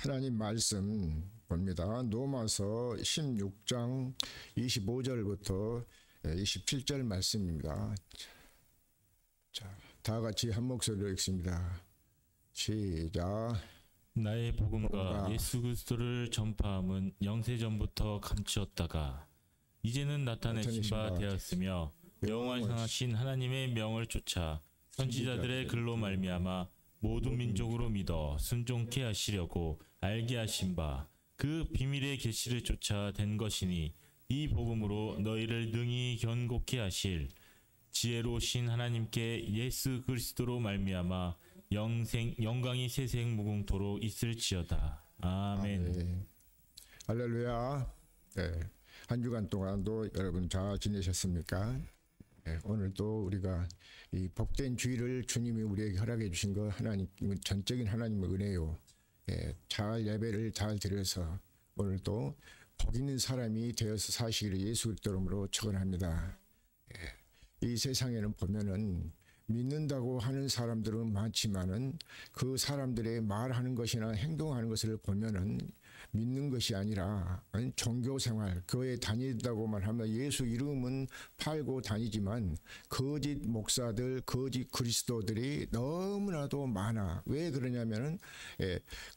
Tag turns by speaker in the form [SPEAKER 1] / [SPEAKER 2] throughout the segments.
[SPEAKER 1] 하나님 말씀 봅니다. 로마서 16장 25절부터 27절 말씀입니다. 자, 다 같이 한 목소리로 읽습니다. 시작.
[SPEAKER 2] 나의 복음과 예수 그리스도를 전파함은 영세전부터 감추었다가 이제는 나타내신 바 되었으며 영원하신 하나님의 명을 쫓아 선지자들의 글로 말미암아 모든 민족으로 믿어 순종케 하시려고 알게 하신 바 그 비밀의 계시를 쫓아 된 것이니 이 복음으로 너희를 능히 견고케 하실 지혜로우신 하나님께 예수 그리스도로 말미암아 영광이 세생 무궁토록 있을지어다. 아멘.
[SPEAKER 1] 할렐루야. 한 주간 동안도 여러분 잘 지내셨습니까? 오늘도 우리가 이 복된 주일을 주님이 우리에게 허락해 주신 거 하나님 전적인 하나님의 은혜요. 잘 예배를 잘 드려서 오늘도 복 있는 사람이 되어서 사시기를 예수 그리스도로 축원합니다. 이 세상에는 보면은 믿는다고 하는 사람들은 많지만은 그 사람들의 말하는 것이나 행동하는 것을 보면은 믿는 것이 아니라 종교 생활, 교회 다니다고만 하면 예수 이름은 팔고 다니지만 거짓 목사들, 거짓 그리스도들이 너무나도 많아. 왜 그러냐면은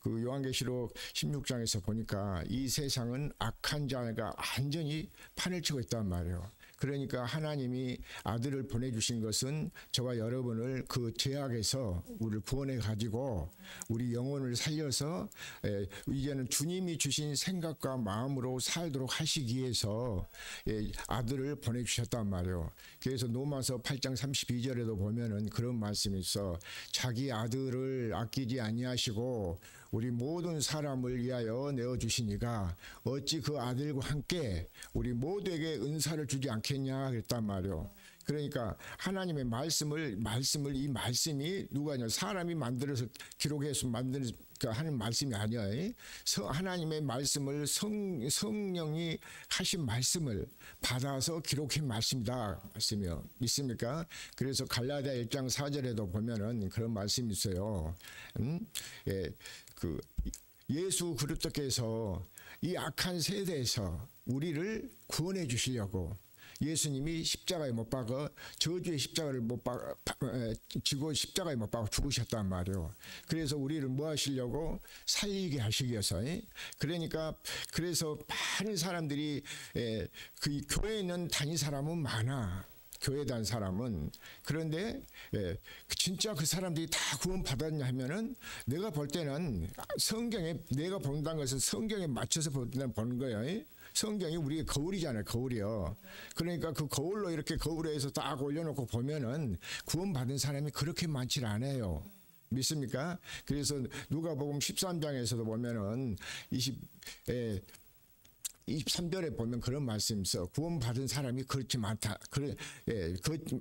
[SPEAKER 1] 그 요한계시록 16장에서 보니까 이 세상은 악한 자가 완전히 판을 치고 있단 말이에요. 그러니까 하나님이 아들을 보내주신 것은 저와 여러분을 그 죄악에서 우리를 구원해 가지고 우리 영혼을 살려서 이제는 주님이 주신 생각과 마음으로 살도록 하시기 위해서 아들을 보내주셨단 말이에요. 그래서 로마서 8장 32절에도 보면은 그런 말씀이 있어. 자기 아들을 아끼지 아니하시고 우리 모든 사람을 위하여 내어주시니가 어찌 그 아들과 함께 우리 모두에게 은사를 주지 않겠냐 그랬단 말이에요. 그러니까 하나님의 말씀을 이 말씀이 누가냐 사람이 만들어서 기록해서 만드는 하는 말씀이 아니야. 하나님의 말씀을 성령이 하신 말씀을 받아서 기록한 말씀이다 말씀이요. 믿습니까? 그래서 갈라디아 1장 4절에도 보면은 그런 말씀이 있어요. 예수 그리스도께서 이 악한 세대에서 우리를 구원해 주시려고 예수님이 십자가에 못 박아 저주의 십자가를 지고 십자가에 못 박아 죽으셨단 말이에요. 그래서 우리를 뭐 하시려고 살리게 하시기 위해서. 그러니까 그래서 많은 사람들이 그 교회에는 다닌 사람은 많아. 교회 다닌 사람은. 그런데 진짜 그 사람들이 다 구원 받았냐 하면은 내가 볼 때는 성경에 내가 본다는 것은 성경에 맞춰서 보는 거예요. 성경이 우리의 거울이잖아요. 거울이요. 그러니까 그 거울로 이렇게 거울에서 딱 올려놓고 보면은 구원받은 사람이 그렇게 많지 않아요. 믿습니까? 그래서 누가복음 13장에서도 보면은 23절에 보면 그런 말씀이 있어. 구원받은 사람이 그렇지 많다.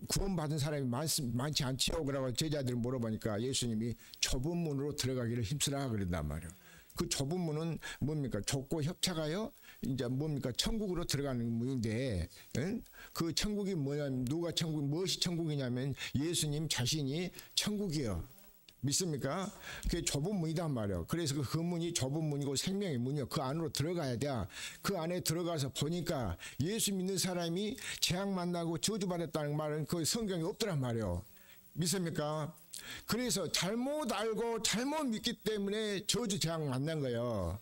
[SPEAKER 1] 구원받은 사람이 많지 않지요. 그러고 제자들 물어보니까 예수님이 좁은 문으로 들어가기를 힘쓰라 그런단 말이에요. 그 좁은 문은 뭡니까? 좁고 협착하여 이제 뭡니까? 천국으로 들어가는 문인데, 그 천국이 뭐냐면 무엇이 천국이냐면 예수님 자신이 천국이요. 믿습니까? 그게 좁은 문이단 말이에요. 그래서 그 문이 좁은 문이고 생명의 문이요. 그 안으로 들어가야 돼. 그 안에 들어가서 보니까 예수 믿는 사람이 재앙 만나고 저주받았다는 말은 그 성경에 없더란 말이에요. 믿습니까? 그래서 잘못 알고 잘못 믿기 때문에 저주 재앙 만난 거예요.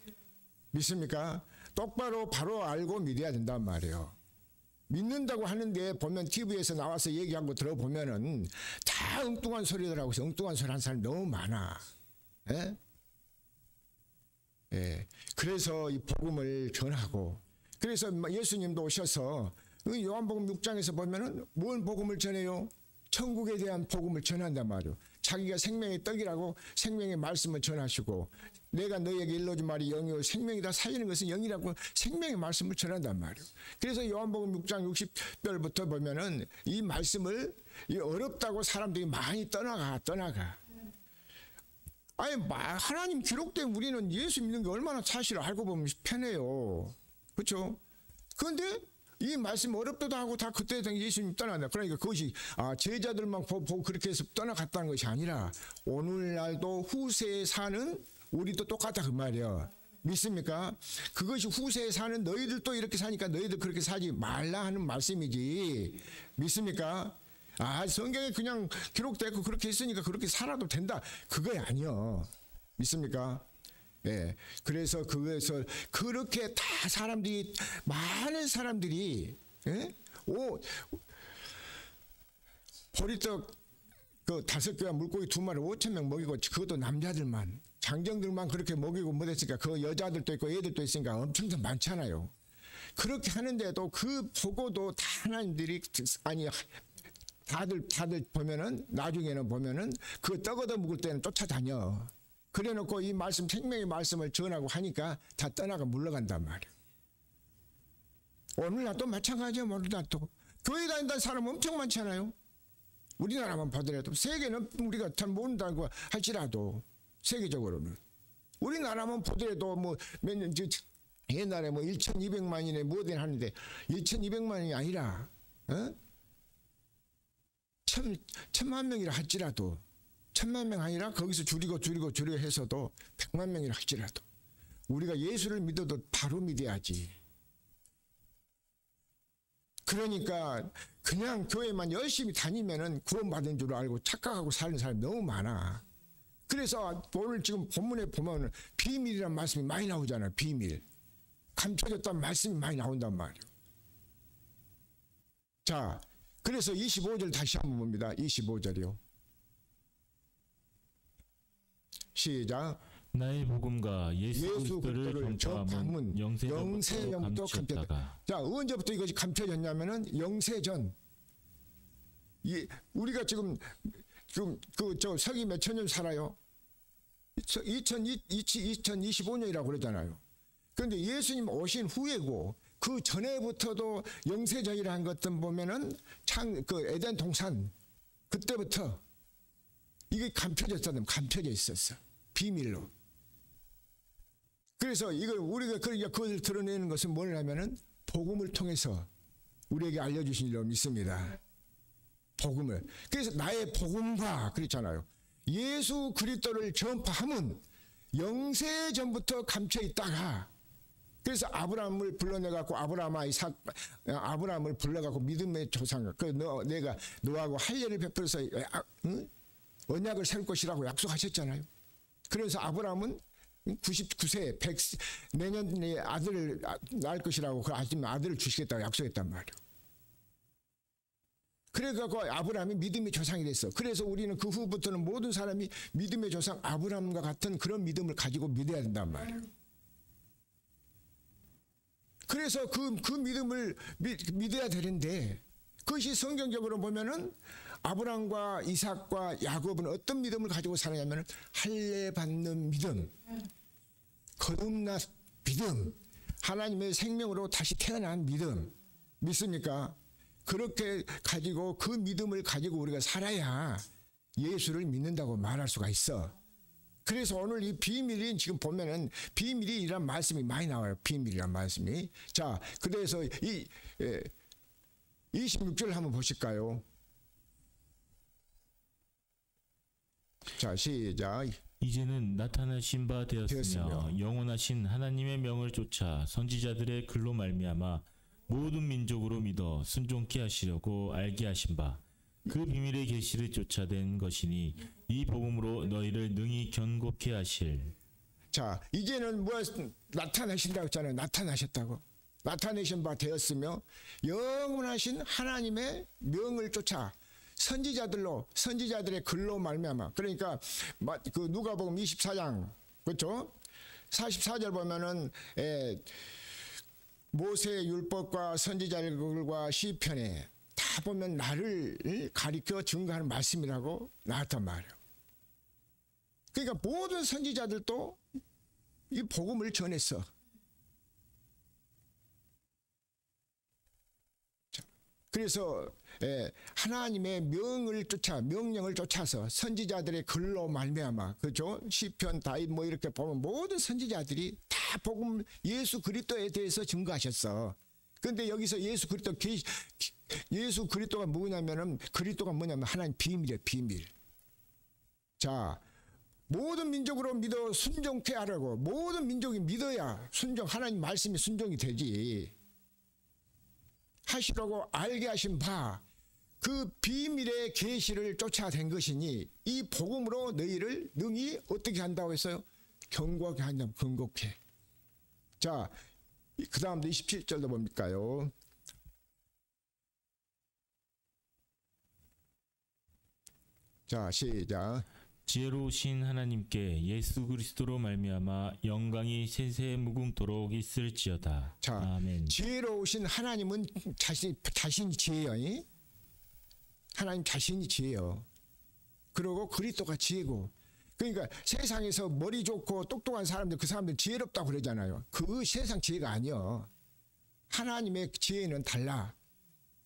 [SPEAKER 1] 믿습니까? 똑바로 바로 알고 믿어야 된단 말이에요. 믿는다고 하는데 보면 TV에서 나와서 얘기한 거 들어보면은 다 엉뚱한 소리들하고 엉뚱한 소리 하는 사람이 너무 많아. 그래서 이 복음을 전하고 그래서 예수님도 오셔서 요한복음 6장에서 보면은 뭔 복음을 전해요? 천국에 대한 복음을 전한단 말이에요. 자기가 생명의 떡이라고 생명의 말씀을 전하시고 내가 너희에게 일러준 말이 영이요 생명이다. 살리는 것은 영이라고 생명의 말씀을 전한단 말이에요. 그래서 요한복음 6장 60절부터 보면은 이 말씀을 어렵다고 사람들이 많이 떠나가. 아니 하나님 기록된 우리는 예수 믿는 게 얼마나 사실을 알고 보면 편해요. 그렇죠? 그런데 이 말씀 어렵다도 하고 다 그때 예수님 떠난다. 그러니까 그것이 제자들만 보고 그렇게 해서 떠나갔다는 것이 아니라 오늘날도 후세에 사는 우리도 똑같다 그 말이야. 믿습니까? 그것이 후세에 사는 너희들도 이렇게 사니까 너희들 그렇게 사지 말라 하는 말씀이지. 믿습니까? 아, 성경에 그냥 기록되고 그렇게 했으니까 그렇게 살아도 된다. 그거 아니요. 믿습니까? 예. 그래서 그것을 그렇게 다 사람들이 많은 사람들이 예? 보리떡 그 5개와 물고기 2마리 5,000명 먹이고 그것도 남자들만 장정들만 그렇게 먹이고 못했으니까 그 여자들도 있고 애들도 있으니까 엄청 많잖아요. 그렇게 하는데도 그 보고도 다 하나님들이 아니 다들 보면은 나중에는 보면은 그 떡 얻어 먹을 때는 쫓아다녀. 그래놓고 이 말씀 생명의 말씀을 전하고 하니까 다 떠나가 물러간단 말이에요. 오늘날도 마찬가지예요. 오늘날도 교회 다닌다는 사람 엄청 많잖아요. 우리나라만 보더라도 세계는 우리가 잘 모른다고 할지라도 세계적으로는 우리나라만 보더라도 뭐 몇 년 옛날에 뭐 1,200만이네 뭐든 하는데 1,200만이 아니라 1,000만 명이라 할지라도 1,000만 명 아니라 거기서 줄이고 해서도 100만 명이라 할지라도 우리가 예수를 믿어도 바로 믿어야지. 그러니까 그냥 교회만 열심히 다니면은 구원받은 줄 알고 착각하고 사는 사람이 너무 많아. 그래서 오늘 지금 본문에 보면 비밀이라는 말씀이 많이 나오잖아요. 비밀. 감춰졌다는 말씀이 많이 나온단 말이에요. 자, 그래서 25절 다시 한번 봅니다. 25절이요. 시작.
[SPEAKER 2] 나의 복음과 예수 그리스도를 전파함은 영세전부터 감추었다가.
[SPEAKER 1] 자, 언제부터 이것이 감춰졌냐면은 영세전. 우리가 지금 저 서기 몇천 년 살아요. 2025년이라고 그러잖아요. 그런데 예수님 오신 후에고 그 전에부터도 영세전이라는 것들 보면은 그 에덴 동산 그때부터 이게 감춰져 있었어. 비밀로. 그래서 이걸 우리가 그걸 드러내는 것은 뭐냐면은 복음을 통해서 우리에게 알려주신 일로 믿습니다. 복음을. 그래서 나의 복음과 그랬잖아요. 예수 그리스도를 전파함은 영세 전부터 감춰 있다가 그래서 아브라함을 불러내갖고 아브라함을 불러갖고 믿음의 조상 내가 너하고 할례를 베풀어서 언약을 세울 것이라고 약속하셨잖아요. 그래서 아브라함은 99세 100 내년에 아들을 낳을 것이라고 그 아들을 주시겠다고 약속했단 말이에요. 그래갖고 아브라함이 믿음의 조상이 됐어. 그래서 우리는 그 후부터는 모든 사람이 믿음의 조상 아브라함과 같은 그런 믿음을 가지고 믿어야 된단 말이에요. 그래서 그 믿음을 믿어야 되는데 그것이 성경적으로 보면은 아브라함과 이삭과 야곱은 어떤 믿음을 가지고 살았냐면 할례 받는 믿음, 거듭난 믿음, 하나님의 생명으로 다시 태어난 믿음. 믿습니까? 그렇게 가지고 그 믿음을 가지고 우리가 살아야 예수를 믿는다고 말할 수가 있어. 그래서 오늘 이 비밀이 지금 보면은 비밀이란 말씀이 많이 나와요. 비밀이란 말씀이. 자, 그래서 이 26절 한번 보실까요? 자, 시작.
[SPEAKER 2] 이제는 나타나신 바 되었으며 영원하신 하나님의 명을 쫓아 선지자들의 글로 말미암아 모든 민족으로 믿어 순종케 하시려고 알게 하신 바 그 비밀의 계시를 쫓아낸 것이니 이 복음으로 너희를 능히 견고케 하실.
[SPEAKER 1] 자, 이제는 뭐 나타나신다고 했잖아요. 나타나셨다고. 나타내신 바 되었으며 영원하신 하나님의 명을 쫓아 선지자들의 글로 말미암아. 그러니까 그 누가복음 24장 그렇죠? 44절 보면은 모세의 율법과 선지자들과 시편에 다 보면 나를 가리켜 증거하는 말씀이라고 나왔단 말이에요. 그러니까 모든 선지자들도 이 복음을 전했어. 그래서 하나님의 명령을 쫓아서 선지자들의 글로 말미암아 그죠? 시편 다윗 뭐 이렇게 보면 모든 선지자들이 다 복음 예수 그리스도에 대해서 증거하셨어. 그런데 여기서 예수 그리스도가 뭐냐면은 그리스도가 뭐냐면 하나님 비밀이에요. 비밀. 자, 모든 민족으로 믿어 순종케 하라고. 모든 민족이 믿어야 순종, 하나님 말씀이 순종이 되지. 하시라고 알게 하신 바 그 비밀의 계시를 쫓아낸 것이니 이 복음으로 너희를 능히 어떻게 한다고 했어요? 경고하게 한다면 경고케. 자, 그 다음도 27절도 뭡니까요? 자, 시작.
[SPEAKER 2] 지혜로우신 하나님께 예수 그리스도로 말미암아 영광이 세세 무궁토록 있을지어다.
[SPEAKER 1] 자,
[SPEAKER 2] 아멘.
[SPEAKER 1] 지혜로우신 하나님은 자신이 지혜요. 하나님 자신이 지혜요. 그리고 그리스도가 지혜고. 그러니까 세상에서 머리 좋고 똑똑한 사람들, 그 사람들 지혜롭다고 그러잖아요. 그 세상 지혜가 아니요. 하나님의 지혜는 달라.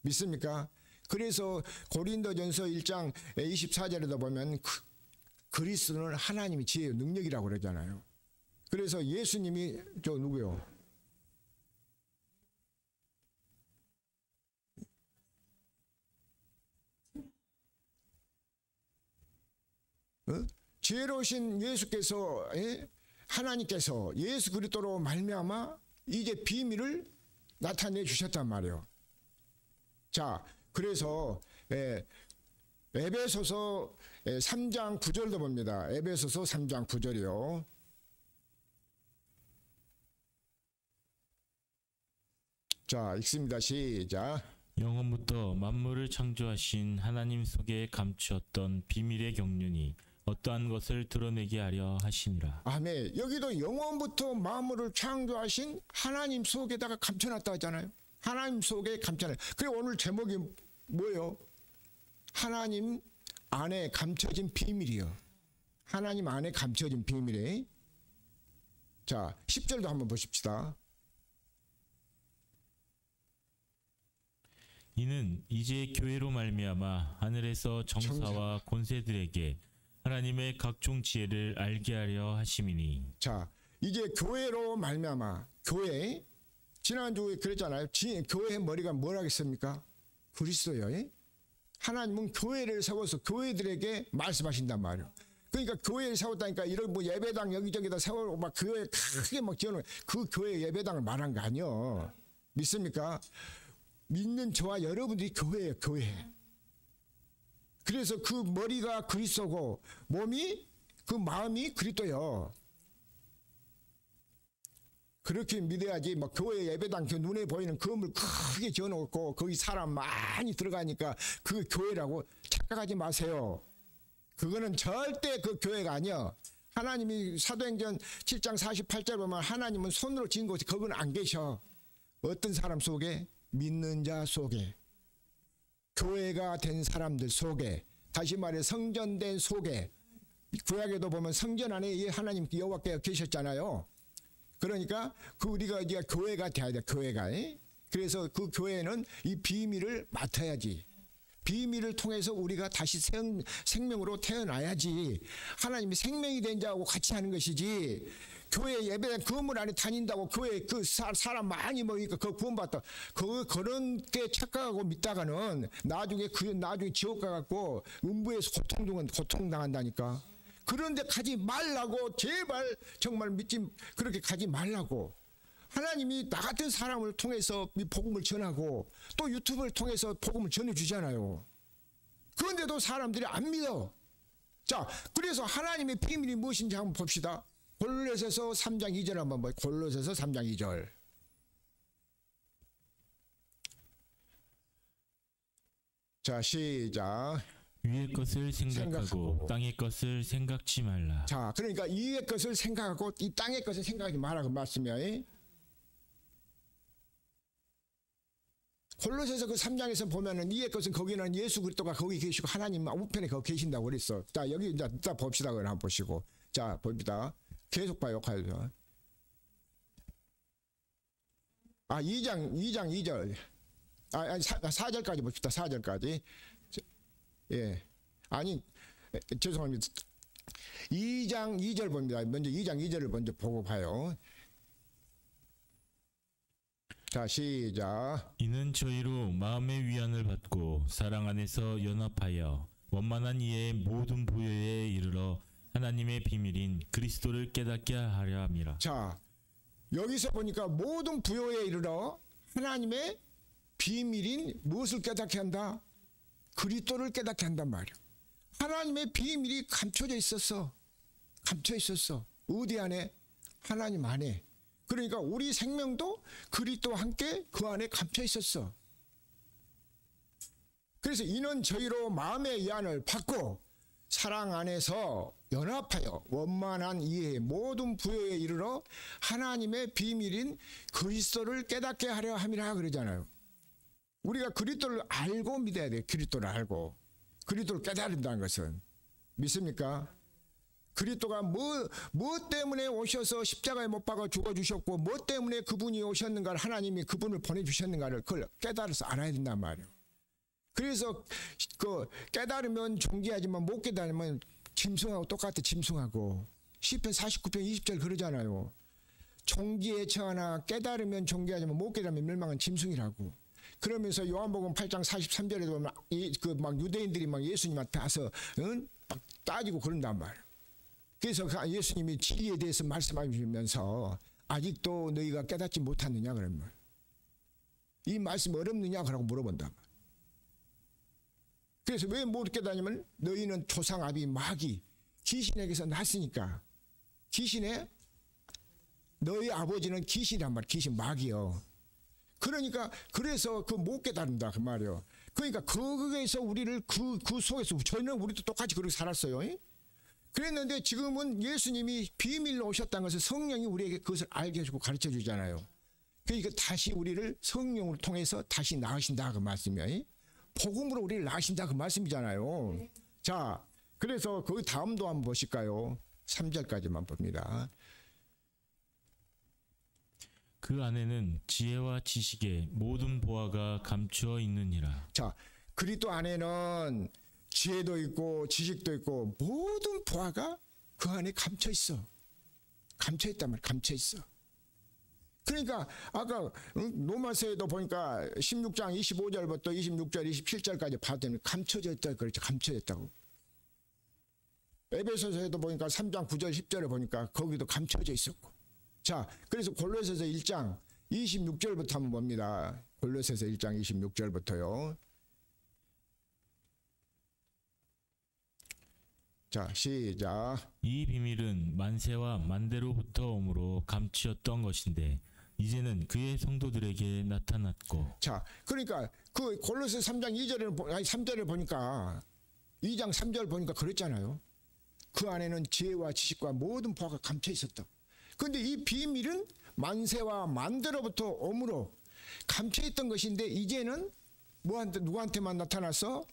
[SPEAKER 1] 믿습니까? 그래서 고린도전서 1장 24절에도 보면 그리스도는 하나님의 지혜의 능력이라고 그러잖아요. 그래서 예수님이 저 누구요? 지혜로우신 예수께서, 하나님께서 예수 그리스도로 말미암아 이제 비밀을 나타내 주셨단 말이에요. 자, 그래서 에베소서 3장 9절도 봅니다. 에베소서 3장 9절이요. 자, 읽습니다. 시작.
[SPEAKER 2] 영원부터 만물을 창조하신 하나님 속에 감추었던 비밀의 경륜이 어떠한 것을 드러내게 하려 하심이라.
[SPEAKER 1] 아멘. 여기도 영원부터 만물을 창조하신 하나님 속에다가 감춰놨다 하잖아요. 하나님 속에 감춰놨. 그래 오늘 제목이 뭐예요? 하나님 안에 감춰진 비밀이요. 하나님 안에 감춰진 비밀이. 자, 10절도 한번 보십시다.
[SPEAKER 2] 이는 이제 교회로 말미암아 하늘에서 정사와 권세들에게 하나님의 각종 지혜를 알게 하려 하심이니.
[SPEAKER 1] 자, 이제 교회로 말미암아. 교회, 지난주에 그랬잖아요. 교회의 머리가 뭐라겠습니까? 그리스도요. 하나님은 교회를 세워서 교회들에게 말씀하신단 말이에요. 그러니까 교회를 세웠다니까 이런 뭐 예배당 여기저기다 세우고 막 교회 크게 막 지어놓은 그 교회 예배당을 말한 거 아니요. 믿습니까? 믿는 저와 여러분들이 교회예요. 교회. 그래서 그 머리가 그리스도고 몸이, 그 마음이 그리스도요. 그렇게 믿어야지. 뭐 교회 예배당 그 눈에 보이는 건물 크게 지어놓고 거기 사람 많이 들어가니까 그 교회라고 착각하지 마세요. 그거는 절대 그 교회가 아니야. 하나님이 사도행전 7장 48절 보면 하나님은 손으로 지은 곳이 거기는 안 계셔. 어떤 사람 속에? 믿는 자 속에, 교회가 된 사람들 속에, 다시 말해 성전된 속에. 구약에도 보면 성전 안에 하나님 여호와께서 계셨잖아요. 그러니까 그 우리가 이제 교회가 돼야 돼. 교회가. 그래서 그 교회는 이 비밀을 맡아야지. 비밀을 통해서 우리가 다시 생명으로 태어나야지. 하나님이 생명이 된 자하고 같이 하는 것이지. 교회 예배당 건물 안에 다닌다고 교회 그 사람 많이 모이니까 그 구원받다. 그런 게 착각하고 믿다가는 나중에 지옥 가갖고 음부에서 고통당한다니까. 그런데 가지 말라고. 제발 정말 믿지, 그렇게 가지 말라고. 하나님이 나 같은 사람을 통해서 이 복음을 전하고 또 유튜브를 통해서 복음을 전해주잖아요. 그런데도 사람들이 안 믿어. 자, 그래서 하나님의 비밀이 무엇인지 한번 봅시다. 골로새서 3장 2절 한번 봐요. 골로새서 3장 2절. 자, 시작.
[SPEAKER 2] 위의 것을 생각하고 땅의 것을 생각지 말라.
[SPEAKER 1] 자, 그러니까 위의 것을 생각하고 이 땅의 것을 생각하지 마라 그 말씀이야. 골로새서 그 3장에서 보면은 위의 것은 거기는 예수 그리스도가 거기 계시고 하나님 우편에 거기 계신다고 그랬어. 자, 여기 이제 이따 봅시다. 그걸 한번 보시고. 자, 봅니다. 계속 봐요. 가요. 2장 2절. 아니 4절까지 봅시다. 4절까지. 예. 아니, 죄송합니다. 2장 2절 봅니다. 먼저 2장 2절을 먼저 보고 봐요. 자, 시작.
[SPEAKER 2] 이는 저희로 마음의 위안을 받고 사랑 안에서 연합하여 원만한 이의 모든 보혈에 이르러 하나님의 비밀인 그리스도를 깨닫게 하려 함이라.
[SPEAKER 1] 자, 여기서 보니까 모든 부요에 이르러 하나님의 비밀인 무엇을 깨닫게 한다? 그리스도를 깨닫게 한단 말이에요. 하나님의 비밀이 감춰져 있었어. 감춰 있었어. 어디 안에? 하나님 안에. 그러니까 우리 생명도 그리스도와 함께 그 안에 감춰 있었어. 그래서 이는 저희로 마음의 위안을 받고 사랑 안에서 연합하여 원만한 이해의 모든 부요에 이르러 하나님의 비밀인 그리스도를 깨닫게 하려 함이라 그러잖아요. 우리가 그리스도를 알고 믿어야 돼요. 그리스도를 알고. 그리스도를 깨달은다는 것은. 믿습니까? 그리스도가 뭐 때문에 오셔서 십자가에 못 박아 죽어주셨고 뭐 때문에 그분이 오셨는가를 하나님이 그분을 보내주셨는가를 그걸 깨달아서 알아야 된단 말이에요. 그래서 그 깨달으면 존귀하지만 못 깨달으면 짐승하고 똑같아. 짐승하고 시편 49편 20절 그러잖아요. 존귀에 처하나 깨달으면 존귀하지만 못 깨달으면 멸망한 짐승이라고. 그러면서 요한복음 8장 43절에 보면 그 막 유대인들이 막 예수님한테 와서 막 따지고 그런단 말이에요. 그래서 예수님이 진리에 대해서 말씀하시면서 아직도 너희가 깨닫지 못하느냐 그러면 이 말씀 어렵느냐 그러고 물어본단 말이에요. 그래서 왜 못 깨닫냐면 너희는 조상아비 마귀 귀신에게서 났으니까. 귀신의 너희 아버지는 귀신이란 말이야. 귀신 마귀요. 그러니까 그래서 그 못 깨닫는다 그 말이요. 그러니까 거기에서 우리를 그 속에서 저희는 우리도 똑같이 그렇게 살았어요. 그랬는데 지금은 예수님이 비밀로 오셨다는 것을 성령이 우리에게 그것을 알게 해주고 가르쳐 주잖아요. 그러니까 다시 우리를 성령을 통해서 다시 낳으신다 그 말씀이에요. 복음으로 우리를 낳으신다 그 말씀이잖아요. 자, 그래서 그 다음도 한번 보실까요? 3절까지만 봅니다.
[SPEAKER 2] 그 안에는 지혜와 지식의 모든 보화가 감추어 있느니라.
[SPEAKER 1] 자, 그리스도 안에는 지혜도 있고 지식도 있고 모든 보화가 그 안에 감춰 있어. 감춰 있단 말이야. 감춰 있어. 그러니까 아까 로마서에도 보니까 16장 25절부터 26절 27절까지 봤더니 감춰져 있다 그랬죠. 감춰져 있다고. 에베소서에도 보니까 3장 9절 10절에 보니까 거기도 감춰져 있었고. 자, 그래서 골로새서 1장 26절부터 한번 봅니다. 골로새서 1장 26절부터요. 자, 시작.
[SPEAKER 2] 이 비밀은 만세와 만대로부터 오므로 감추었던 것인데 이제는 그의 성도들에게 나타났고.
[SPEAKER 1] 자, 그러니까 그 골로새 3장 3절을 보니까 2장 3절 보니까 그랬잖아요. 그 안에는 지혜와 지식과 모든 보화가 감춰 있었다고. 그런데 이 비밀은 만세와 만대로부터 오므로 감춰 있던 것인데 이제는 누구한테만 나타나서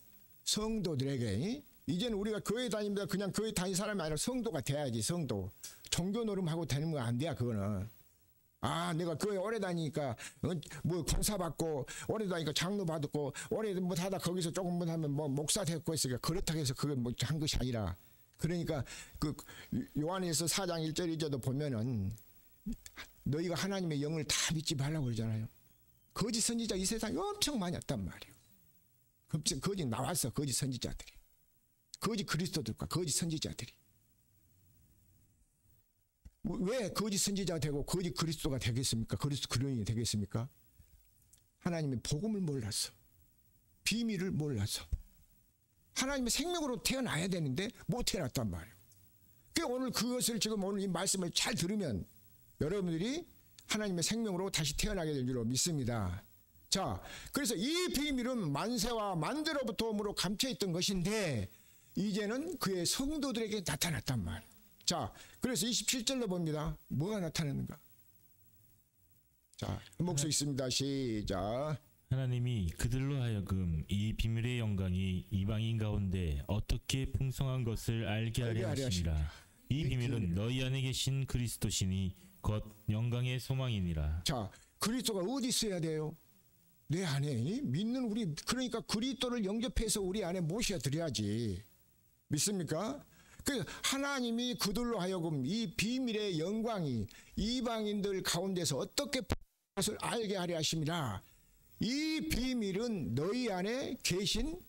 [SPEAKER 1] 성도들에게. 이제는 우리가 교회 다닙니다. 그냥 교회 다니는 사람이 아니라 성도가 돼야지. 성도. 종교 노름하고 되는 거 안 돼야 그거는. 아, 내가 교회 오래 다니니까 뭐 권사 받고 오래 다니니까 장로 받고 오래 뭐 하다 거기서 조금 뭐 하면 뭐 목사 됐고 했으니까 그렇다고 해서 그게 뭐 한 것이 아니라. 그러니까 그 요한에서 4장 1절 2절도 보면은 너희가 하나님의 영을 다 믿지 말라고 그러잖아요. 거짓 선지자 이 세상에 엄청 많이 왔단 말이에요. 거짓 나왔어. 거짓 선지자들이. 거짓 그리스도들과 거짓 선지자들이. 왜 거짓 선지자가 되고 거짓 그리스도가 되겠습니까? 그리스도 그령이 되겠습니까? 하나님의 복음을 몰라서, 비밀을 몰라서. 하나님의 생명으로 태어나야 되는데 못 태어났단 말이에요. 그러니까 오늘 그것을 지금 오늘 이 말씀을 잘 들으면 여러분들이 하나님의 생명으로 다시 태어나게 될 줄로 믿습니다. 자, 그래서 이 비밀은 만세와 만대로부터 오므로 감춰있던 것인데 이제는 그의 성도들에게 나타났단 말이에요. 자, 그래서 27절로 봅니다. 뭐가 나타나는가? 자, 목소 있습니다. 시작.
[SPEAKER 2] 하나님이 그들로 하여금 이 비밀의 영광이 이방인 가운데 어떻게 풍성한 것을 알게 하려 하심이라. 이 비밀은 너희 안에 계신 그리스도시니 곧 영광의 소망이니라.
[SPEAKER 1] 자, 그리스도가 어디 있어야 돼요? 내 안에. 믿는 우리, 그러니까 그리스도를 영접해서 우리 안에 모셔드려야지. 믿습니까? 그 하나님이 그들로 하여금 이 비밀의 영광이 이방인들 가운데서 어떻게 것을 알게 하려 하심이라. 이 비밀은 너희 안에 계신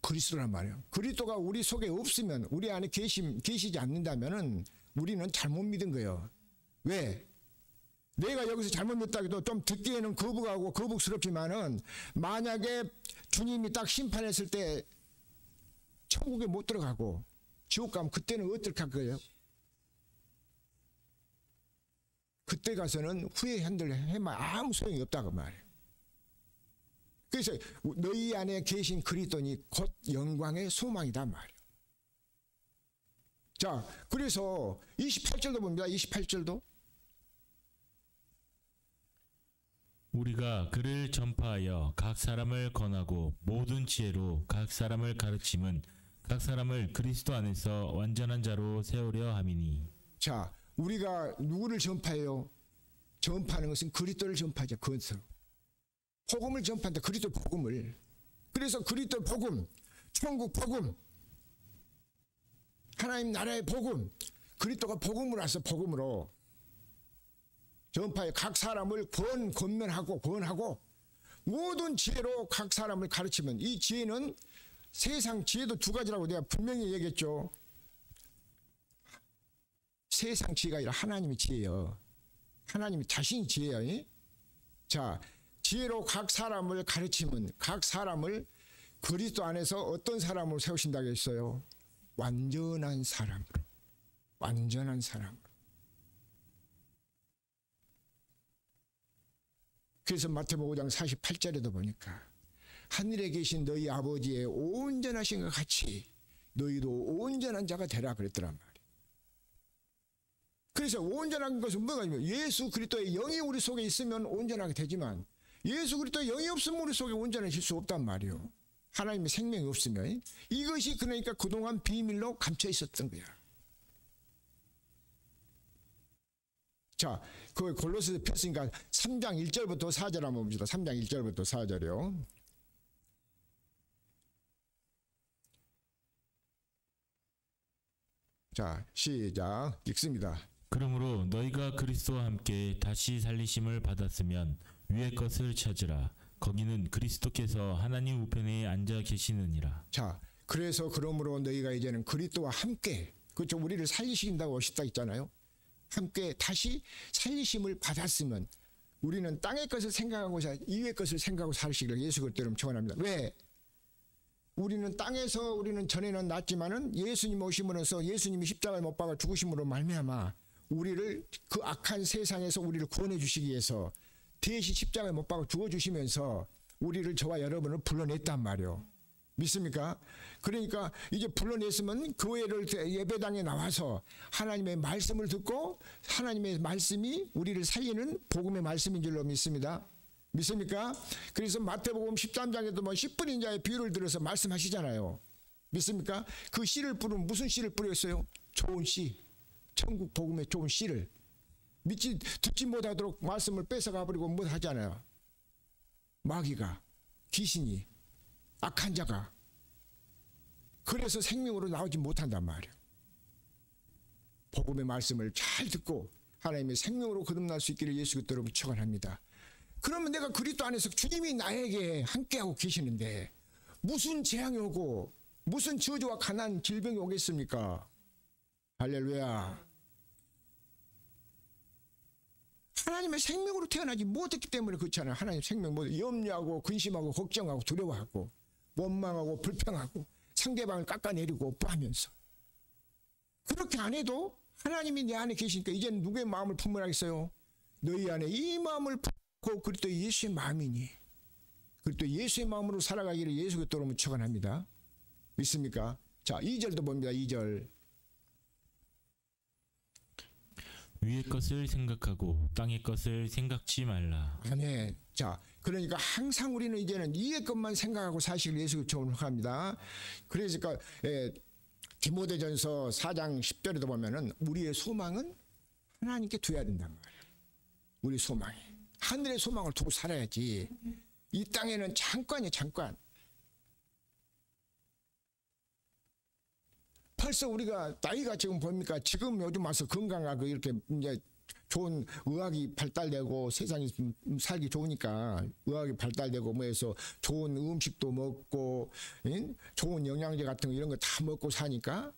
[SPEAKER 1] 그리스도란 말이에요. 그리스도가 우리 속에 없으면, 우리 안에 계시지 않는다면은 우리는 잘못 믿은 거예요. 왜? 내가 여기서 잘못 믿었다 해도 좀 듣기에는 거북하고 거북스럽지만은 만약에 주님이 딱 심판했을 때 천국에 못 들어가고 지옥 가면 그때는 어떻게 할 거예요? 그때 가서는 후회한들 해만 아무 소용이 없다고 말이에요. 그래서 너희 안에 계신 그리스도니 곧 영광의 소망이다 말이에요. 자, 그래서 28절도 봅니다. 28절도
[SPEAKER 2] 우리가 그를 전파하여 각 사람을 권하고 모든 지혜로 각 사람을 가르침은 각 사람을 그리스도 안에서 완전한 자로 세우려 함이니.
[SPEAKER 1] 자, 우리가 누구를 전파해요? 전파하는 것은 그리스도를 전파하죠. 그것은 복음을 전파한다. 그리스도 복음을. 그래서 그리스도 복음, 천국 복음, 하나님 나라의 복음, 그리스도가 복음으로 와서 복음으로 전파해 각 사람을 권면하고 모든 지혜로 각 사람을 가르치면, 이 지혜는 세상 지혜도 두 가지라고 내가 분명히 얘기했죠. 세상 지혜가 아니라 하나님의 지혜예요. 하나님이 자신이 지혜예요. 자, 지혜로 각 사람을 가르치면 각 사람을 그리스도 안에서 어떤 사람으로 세우신다고 했어요? 완전한 사람으로. 완전한 사람으로. 그래서 마태복음 5장 48절에도 보니까 하늘에 계신 너희 아버지의 온전하신 것 같이 너희도 온전한 자가 되라 그랬더란 말이에요. 그래서 온전한 것은 뭐가 예수 그리스도의 영이 우리 속에 있으면 온전하게 되지만 예수 그리스도의 영이 없으면 우리 속에 온전해질 수 없단 말이에요. 하나님의 생명이 없으면. 이것이 그러니까 그동안 비밀로 감춰 있었던 거야. 자, 그 골로새서 폈으니까 3장 1절부터 4절 한번 봅시다. 3장 1절부터 4절이요. 자, 시작. 읽습니다.
[SPEAKER 2] 그러므로 너희가 그리스도와 함께 다시 살리심을 받았으면 위의 것을 찾으라. 거기는 그리스도께서 하나님 우편에 앉아 계시느니라.
[SPEAKER 1] 자, 그래서 그러므로 너희가 이제는 그리스도와 함께, 그렇죠, 우리를 살리신다고 하셨다 있잖아요. 함께 다시 살리심을 받았으면 우리는 땅의 것을 생각하고 이의 것을 생각하고 살시기를 예수 그리스도로 축원합니다. 왜? 우리는 땅에서 우리는 전에는 났지만은 예수님 오심으로써 예수님이 십자가에 못 박아 죽으심으로 말미암아 우리를 그 악한 세상에서 우리를 구원해 주시기 위해서 대신 십자가에 못 박아 죽어 주시면서 우리를, 저와 여러분을 불러냈단 말이요. 믿습니까? 그러니까 이제 불러냈으면 교회를 예배당에 나와서 하나님의 말씀을 듣고 하나님의 말씀이 우리를 살리는 복음의 말씀인 줄로 믿습니다. 믿습니까? 그래서 마태복음 13장에도 뭐 씨 뿌린 자의 비유를 들어서 말씀하시잖아요. 믿습니까? 그 씨를 뿌리면 무슨 씨를 뿌렸어요? 좋은 씨, 천국 복음의 좋은 씨를. 듣지 못하도록 말씀을 뺏어가 버리고 뭐 하잖아요. 마귀가, 귀신이, 악한 자가. 그래서 생명으로 나오지 못한단 말이에요. 복음의 말씀을 잘 듣고 하나님의 생명으로 거듭날 수 있기를 예수 그리스도로 축원합니다. 그러면 내가 그리스도 안에서 주님이 나에게 함께하고 계시는데 무슨 재앙이 오고 무슨 저주와 가난, 질병이 오겠습니까? 할렐루야. 하나님의 생명으로 태어나지 못했기 때문에 그렇잖아요. 하나님 생명 염려하고 근심하고 걱정하고 두려워하고 원망하고 불평하고 상대방을 깎아내리고 오빠하면서 그렇게 안 해도 하나님이 내 안에 계시니까 이제는 누구의 마음을 품으라겠어요? 너희 안에 이 마음을 품고 그리스도 예수의 마음이니 그리스도 예수의 마음으로 살아가기를 예수 그리스도로 축원합니다. 믿습니까? 자, 2절도 봅니다. 2절.
[SPEAKER 2] 위의 것을 생각하고 땅의 것을 생각지 말라.
[SPEAKER 1] 아멘. 자, 그러니까 항상 우리는 이제는 위의 것만 생각하고 사실 예수 그리스도를 합니다. 그러니까 디모데전서 4장 10절에도 보면은 우리의 소망은 하나님께 둬야 된단 말이에요. 우리 소망이 하늘의 소망을 두고 살아야지. 이 땅에는 잠깐이에요, 잠깐. 벌써 우리가 나이가 지금 보니까 지금 요즘 와서 건강하고 이렇게 이제 좋은 의학이 발달되고 세상이 살기 좋으니까 의학이 발달되고 뭐 해서 좋은 음식도 먹고 좋은 영양제 같은 거 이런 거 다 먹고 사니까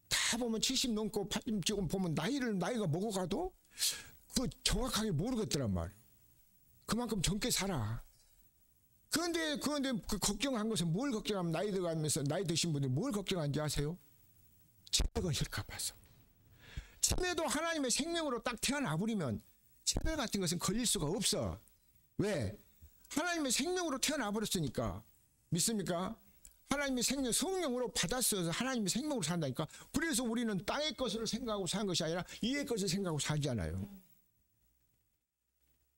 [SPEAKER 1] 다 보면 70 넘고 지금 보면 나이가 먹어가도 그 정확하게 모르겠더란 말이에요. 그만큼 젊게 살아. 그런데 그 걱정한 것은 뭘 걱정하면 나이 들어가면서 나이 드신 분들이 뭘 걱정하는지 아세요? 치매 걸릴까 봐서. 치매도 하나님의 생명으로 딱 태어나 버리면 치매 같은 것은 걸릴 수가 없어. 왜? 하나님의 생명으로 태어나 버렸으니까. 믿습니까? 하나님의 생명, 성령으로 받았어서 하나님의 생명으로 산다니까. 그래서 우리는 땅의 것을 생각하고 사는 것이 아니라 이의 것을 생각하고 살잖아요.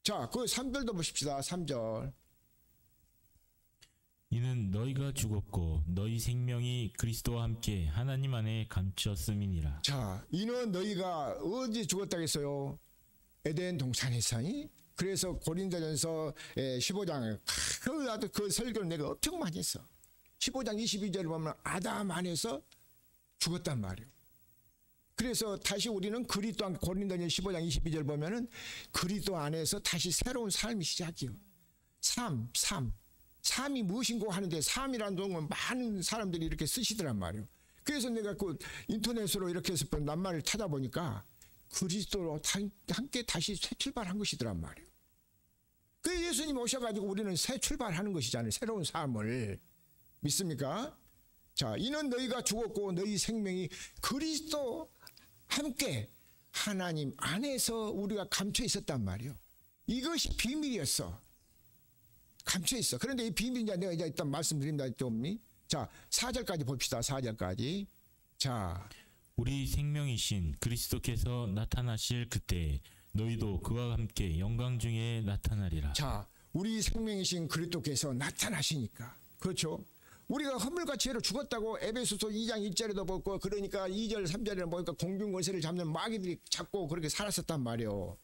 [SPEAKER 1] 자, 그 3절도 보십시다. 3절.
[SPEAKER 2] 이는 너희가 죽었고 너희 생명이 그리스도와 함께 하나님 안에 감추었음이니라.
[SPEAKER 1] 자, 이는 너희가 어디 죽었다고 했어요? 에덴 동산에서. 그래서 고린도전서 15장 그 설교를 내가 엄청 많이 했어. 15장 22절을 보면 아담 안에서 죽었단 말이에요. 그래서 다시 우리는 그리스도 안, 고린도전 15장 22절 보면은 그리스도 안에서 다시 새로운 삶이 시작이요. 삶이 무엇인고 하는데 삶이라는 동은 많은 사람들이 이렇게 쓰시더란 말이에요. 그래서 내가 그 인터넷으로 이렇게 해서 낱말을 찾아보니까 그리스도로 함께 다시 새 출발한 것이더란 말이에요. 그 예수님 오셔가지고 우리는 새 출발하는 것이잖아요. 새로운 삶을. 믿습니까? 자, 이는 너희가 죽었고 너희 생명이 그리스도 함께 하나님 안에서 우리가 감춰 있었단 말이에요. 이것이 비밀이었어. 감춰 있어. 그런데 이 비밀이냐 내가 이제 일단 말씀드립니다. 좀. 자, 4절까지 봅시다. 4절까지. 자,
[SPEAKER 2] 우리 생명이신 그리스도께서 나타나실 그때 너희도 그와 함께 영광 중에 나타나리라.
[SPEAKER 1] 자, 우리 생명이신 그리스도께서 나타나시니까. 그렇죠? 우리가 허물과 죄로 죽었다고 에베소서 2장 1절에도 보고 그러니까 2절 3절에 보니까 공중 권세를 잡는 마귀들이 잡고 그렇게 살았었단 말이에요.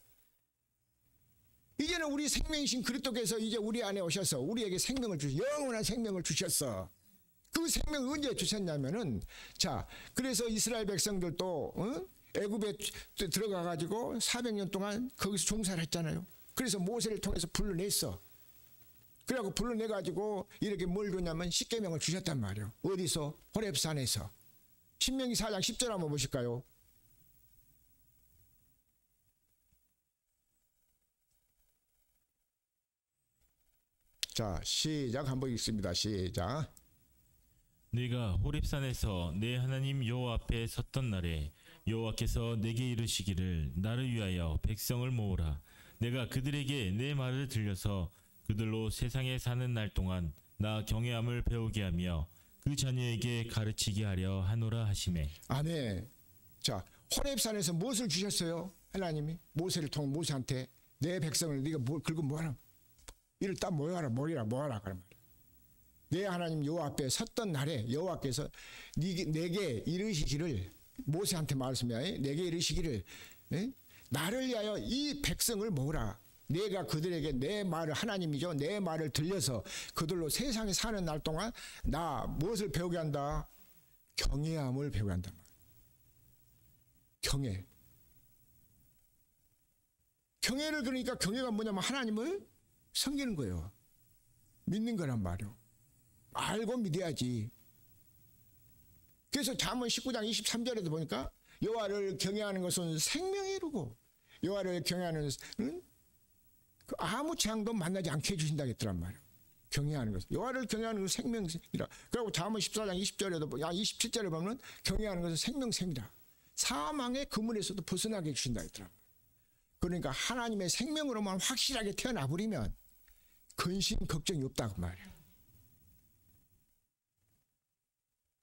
[SPEAKER 1] 이제는 우리 생명이신 그리스도께서 이제 우리 안에 오셔서 우리에게 생명을 영원한 생명을 주셨어. 그 생명을 언제 주셨냐면은 자, 그래서 이스라엘 백성들도 애굽에 들어가 가지고 400년 동안 거기서 종살을 했잖아요. 그래서 모세를 통해서 불러냈어. 그래갖고 불러내 가지고 이렇게 뭘 줬냐면 십계명을 주셨단 말이에요. 어디서? 호렙산에서. 신명기 4장 10절 한번 보실까요? 자, 시작 한번 읽습니다. 시작.
[SPEAKER 2] 네가 호렙산에서 내 하나님 여호와 앞에 섰던 날에 여호와께서 내게 이르시기를 나를 위하여 백성을 모으라. 내가 그들에게 내 말을 들려서 그들로 세상에 사는 날 동안 나 경외함을 배우게 하며 그 자녀에게 가르치게 하려 하노라 하시매.
[SPEAKER 1] 아멘. 자, 호렙산에서 무엇을 주셨어요? 하나님이 모세를 통해 모세한테 내 백성을 네가 긁어 모아라. 이를 딱 모아라 그런 말이야. 내 하나님 여호와 앞에 섰던 날에 여호와께서 내게 이르시기를 모세한테 말씀해. 내게 이르시기를 나를 위하여 이 백성을 모으라. 내가 그들에게 내 말을 하나님이죠. 내 말을 들려서 그들로 세상에 사는 날 동안 나 무엇을 배우게 한다? 경외함을 배우게 한단 말이야. 경외. 경외를 그러니까 경외가 뭐냐면 하나님을 섬기는 거예요. 믿는 거란 말이에요. 알고 믿어야지. 그래서 잠언 19장 23절에도 보니까 여호와를 경외하는 것은 생명에 이르고 여호와를 경외하는 그 아무 재앙도 만나지 않게 해주신다 했더란 말이에요. 경외하는 것. 여호와를 경외하는 것은 생명이라. 그리고 잠언 14장 20절에도 27절에 보면 경외하는 것은 생명샘이다. 사망의 그물에서도 벗어나게 해주신다 했더란 말이에요. 그러니까 하나님의 생명으로만 확실하게 태어나 버리면 근심 걱정이 없다고 말이에요.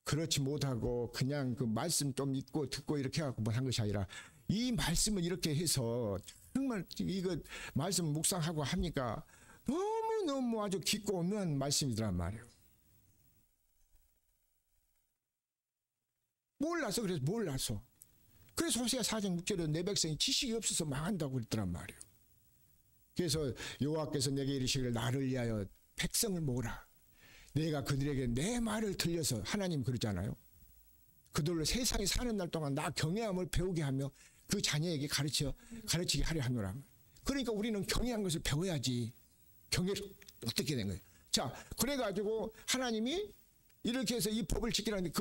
[SPEAKER 1] 그렇지 못하고 그냥 그 말씀 좀 읽고 듣고 이렇게 하고 한 것이 아니라 이 말씀을 이렇게 해서 정말 이거 말씀 묵상하고 하니까 너무너무 아주 깊고 온유한 말씀이더란 말이에요. 몰라서. 그래서 호세아 4장 6절에 내 백성이 지식이 없어서 망한다고 그랬더란 말이에요. 그래서 여호와께서 내게 이르시기를 나를 위하여 백성을 모으라. 내가 그들에게 내 말을 들려서 하나님 그러잖아요. 그들로 세상에 사는 날 동안 나 경외함을 배우게 하며 그 자녀에게 가르치게 하려 하노라. 그러니까 우리는 경외한 것을 배워야지. 경외를 어떻게 된 거예요? 자, 그래가지고 하나님이 이렇게 해서 이 법을 지키라는데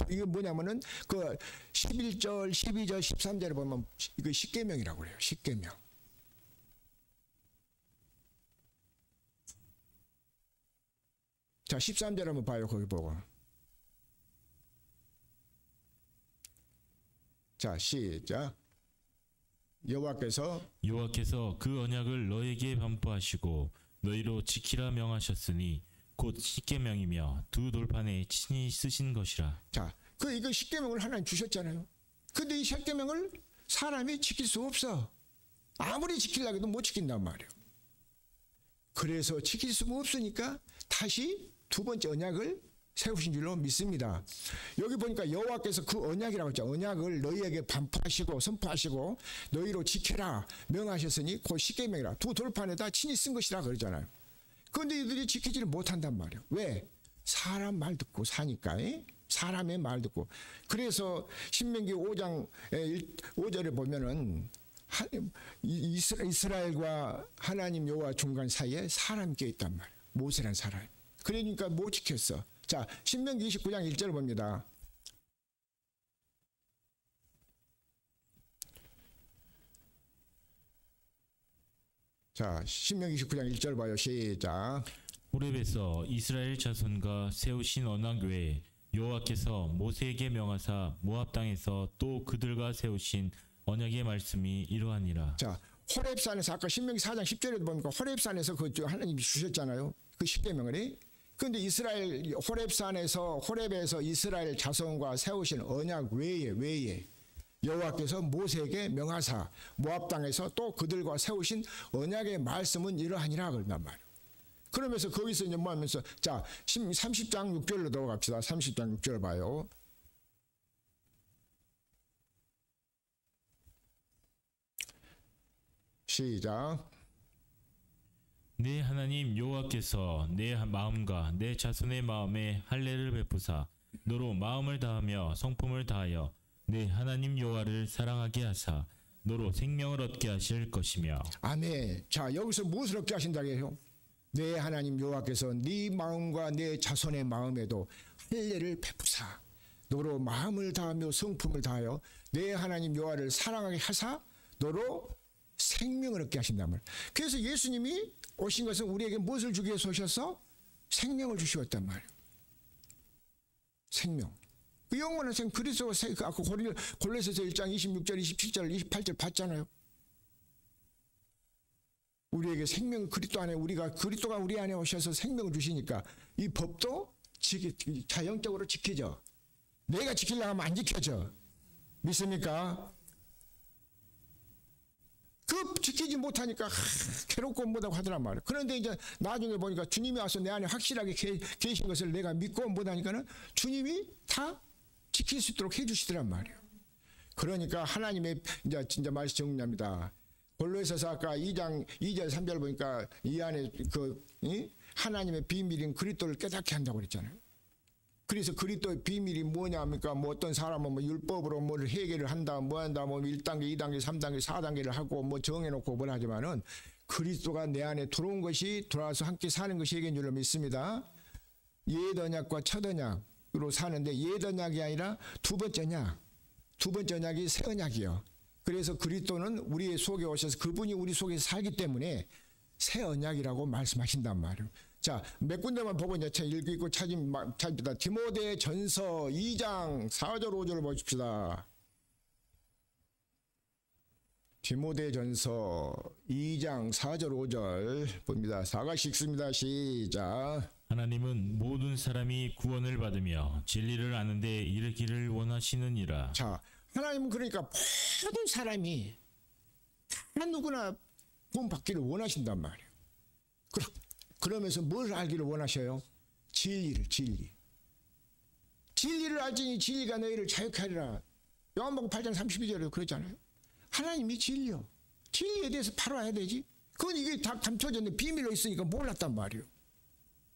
[SPEAKER 1] 이게 뭐냐면은 그 11절, 12절, 13절에 보면 이거 십계명이라고 그래요. 십계명. 자, 13절 한번 봐요. 거기 보고. 자, 시작. 여호와께서
[SPEAKER 2] 그 언약을 너에게 반포하시고 너희로 지키라 명하셨으니 곧 십계명이며 두 돌판에 친히 쓰신 것이라.
[SPEAKER 1] 자, 이거 십계명을 하나님 주셨잖아요. 근데 이 십계명을 사람이 지킬 수 없어. 아무리 지키려고 해도 못 지킨단 말이에요. 그래서 지킬 수가 없으니까 다시 두 번째 언약을 세우신 줄로 믿습니다. 여기 보니까 여호와께서 그 언약이라고 했죠. 언약을 너희에게 반포하시고 선포하시고 너희로 지켜라 명하셨으니 곧 십계명이라. 두 돌판에다 친히 쓴 것이라 그러잖아요. 그런데 이들이 지키지를 못한단 말이에요. 왜? 사람 말 듣고 사니까. 사람의 말 듣고. 그래서 신명기 5장 5절에 보면은 이스라엘과 하나님 여호와 중간 사이에 사람이 껴있단 말이에요. 모세라는 사람. 그러니까 못 지켰어. 자, 신명기 29장 1절을 봅니다. 자, 신명기 29장 1절 봐요. 시작.
[SPEAKER 2] 호렙에서 이스라엘 자손과 세우신 언약 외에 여호와께서 모세에게 명하사 모압 땅에서 또 그들과 세우신 언약의 말씀이 이러하니라.
[SPEAKER 1] 자, 호렙산에서 아까 신명기 4장 10절에도 보니까 호렙산에서 그 하나님이 주셨잖아요. 그 십계명을. 그런데 호렙에서 이스라엘 자손과 세우신 언약 외에 여호와께서 모세에게 명하사 모압 땅에서 또 그들과 세우신 언약의 말씀은 이러하니라 그런단 말이에요. 그러면서 거기서 이제 뭐 하면서 자, 30장 6절로 넘어갑시다. 30장 6절 봐요. 시작.
[SPEAKER 2] 내 하나님 여호와께서 내 마음과 내 자손의 마음에 할례를 베푸사 너로 마음을 다하며 성품을 다하여 내 하나님 여호와를 사랑하게 하사 너로 생명을 얻게 하실 것이며.
[SPEAKER 1] 아멘. 자, 여기서 무엇을 얻게 하신다고 해요? 내 하나님 여호와께서 네 마음과 내 자손의 마음에도 할례를 베푸사 너로 마음을 다하며 성품을 다하여 내 하나님 여호와를 사랑하게 하사 너로 생명을 얻게 하신단 말이에요. 그래서 예수님이 오신 것은 우리에게 무엇을 주기 위해서 오셔서 생명을 주시었단 말이에요. 생명. 그 영원한 생 그리스도가 아까 골로새서 1장 26절, 27절, 28절 봤잖아요. 우리에게 생명 그리스도 안에 그리스도가 우리 안에 오셔서 생명을 주시니까 이 법도 자연적으로 지켜져. 내가 지키려고 하면 안 지켜져. 믿습니까? 그 지키지 못하니까 괴롭고 뭐라고 하더란 말이에요. 그런데 이제 나중에 보니까 주님이 와서 내 안에 확실하게 계신 것을 내가 믿고 못하니까는 주님이 다 지킬 수 있도록 해주시더란 말이에요. 그러니까 하나님의 이제 진짜 말씀 정리합니다. 골로새서 아까 2장 2절 3절 보니까 이 안에 하나님의 비밀인 그리스도를 깨닫게 한다고 그랬잖아요. 그래서 그리스도의 비밀이 뭐냐니까 뭐 어떤 사람은 뭐 율법으로 뭐를 해결을 한다 뭐 한다 뭐 1단계 2단계 3단계 4단계를 하고 뭐 정해놓고 뭘 하지만은 그리스도가 내 안에 들어온 것이 돌아와서 함께 사는 것이 해결인 줄로 믿습니다. 옛 언약과 첫 언약으로 사는데 옛 언약이 아니라 두 번째 언약이 새 언약이요. 그래서 그리스도는 우리 속에 오셔서 그분이 우리 속에 살기 때문에 새 언약이라고 말씀하신단 말이에요. 자, 몇 군데만 보고 이제 읽고 찾습니다. 디모데 전서 2장 4절 5절을 보십시다. 디모데 전서 2장 4절 5절 봅니다. 4가씩 읽습니다. 시작.
[SPEAKER 2] 하나님은 모든 사람이 구원을 받으며 진리를 아는데 이르기를 원하시느니라.
[SPEAKER 1] 자, 하나님은 그러니까 모든 사람이 다 누구나 구원 받기를 원하신단 말이에요. 그러면서 뭘 알기를 원하셔요? 진리를. 진리를 알지니 진리가 너희를 자유케 하리라. 요한복음 8장 32절에도 그랬잖아요. 하나님이 진리요. 진리에 대해서 바로 알아야 되지. 그건 이게 다 감춰졌는데 비밀로 있으니까 몰랐단 말이에요.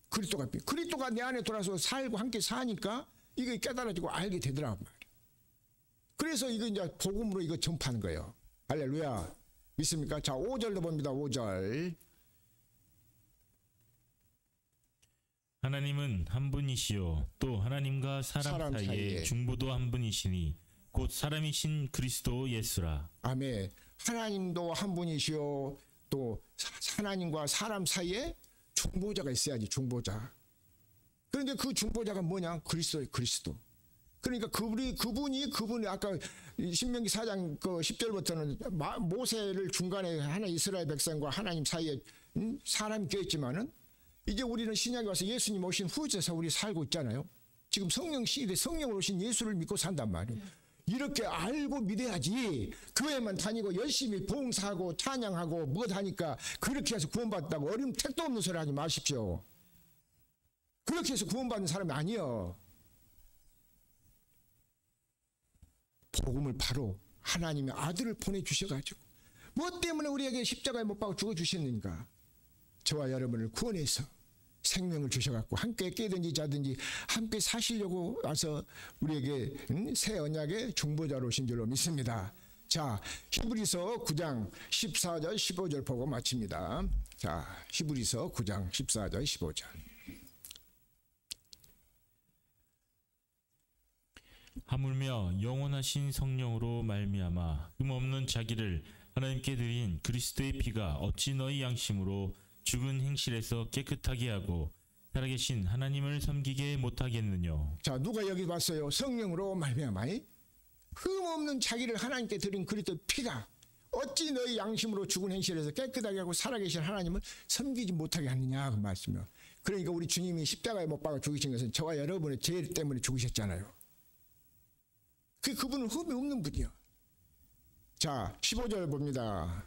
[SPEAKER 1] 그리스도가 내 안에 돌아서 살고 함께 사니까 이게 깨달아지고 알게 되더라고 말이에요. 그래서 이거 이제 복음으로 이거 전파하는 거예요. 할렐루야. 믿습니까? 자, 5절로 봅니다. 5절.
[SPEAKER 2] 하나님은 한 분이시요 또 하나님과 사람 사이에 중보도 한 분이시니 곧 사람이신 그리스도 예수라.
[SPEAKER 1] 아멘. 하나님도 한 분이시요 또 하나님과 사람 사이에 중보자가 있어야지. 중보자. 그런데 그 중보자가 뭐냐? 그리스도예요. 그리스도. 그러니까 그분이 아까 신명기 4장 그 10절부터는 모세를 중간에 하나 이스라엘 백성과 하나님 사이에 사람이 껴있지만은 이제 우리는 신약에 와서 예수님 오신 후에서 우리 살고 있잖아요. 지금 성령 시대 성령으로 오신 예수를 믿고 산단 말이에요. 이렇게 알고 믿어야지. 교회만 다니고 열심히 봉사하고 찬양하고 뭐 하니까 그렇게 해서 구원받았다고 어린 택도 없는 소리 하지 마십시오. 그렇게 해서 구원받는 사람이 아니요. 복음을 바로 하나님의 아들을 보내주셔가지고 뭐 때문에 우리에게 십자가에 못 박아 죽어주셨는가? 저와 여러분을 구원해서 생명을 주셔갖고 함께 깨든지 자든지 함께 사시려고 와서 우리에게 새 언약의 중보자로 오신 줄로 믿습니다. 자, 히브리서 9장 14절 15절 보고 마칩니다. 자, 히브리서 9장 14절 15절.
[SPEAKER 2] 하물며 영원하신 성령으로 말미암아 흠없는 자기를 하나님께 드린 그리스도의 피가 어찌 너희 양심으로 죽은 행실에서 깨끗하게 하고 살아계신 하나님을 섬기게 못하겠느냐.
[SPEAKER 1] 자, 누가 여기 봤어요? 성령으로 말미암아 흠없는 자기를 하나님께 드린 그리스도의 피가 어찌 너희 양심으로 죽은 행실에서 깨끗하게 하고 살아계신 하나님을 섬기지 못하게 하느냐 그 말씀이요. 그러니까 우리 주님이 십자가에 못 박아 죽으신 것은 저와 여러분의 죄 때문에 죽으셨잖아요. 그분은 흠이 없는 분이요. 자, 15절 봅니다.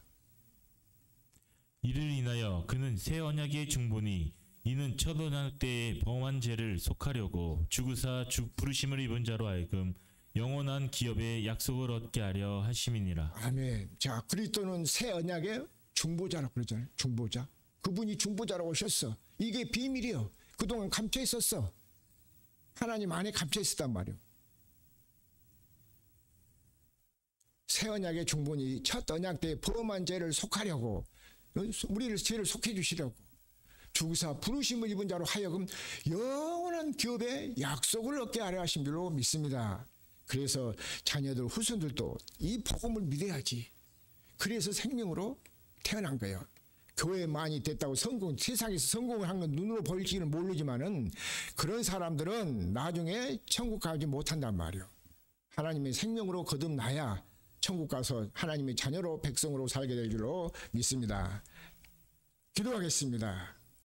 [SPEAKER 2] 이를 인하여 그는 새 언약의 중보니 이는 첫 언약 때의 범한 죄를 속하려고 죽으사 부르심을 입은 자로 하여금 영원한 기업의 약속을 얻게 하려 하심이니라.
[SPEAKER 1] 아멘. 자, 그리스도는 새 언약의 중보자라고 그러잖아요. 중보자. 그분이 중보자라고 오셨어. 이게 비밀이요. 그동안 감춰 있었어. 하나님 안에 감춰 있었단 말이요. 새 언약의 중보니 첫 언약 때 범한 죄를 속하려고 우리를 죄를 속해 주시려고 주사 부르심을 입은 자로 하여금 영원한 기업의 약속을 얻게 하려 하신 줄로 믿습니다. 그래서 자녀들 후손들도 이 복음을 믿어야지. 그래서 생명으로 태어난 거예요. 교회 많이 됐다고 세상에서 성공을 한 건 눈으로 보일지는 모르지만은 그런 사람들은 나중에 천국 가지 못한단 말이에요. 하나님의 생명으로 거듭나야 천국 가서 하나님의 자녀로 백성으로 살게 될 줄로 믿습니다. 기도하겠습니다.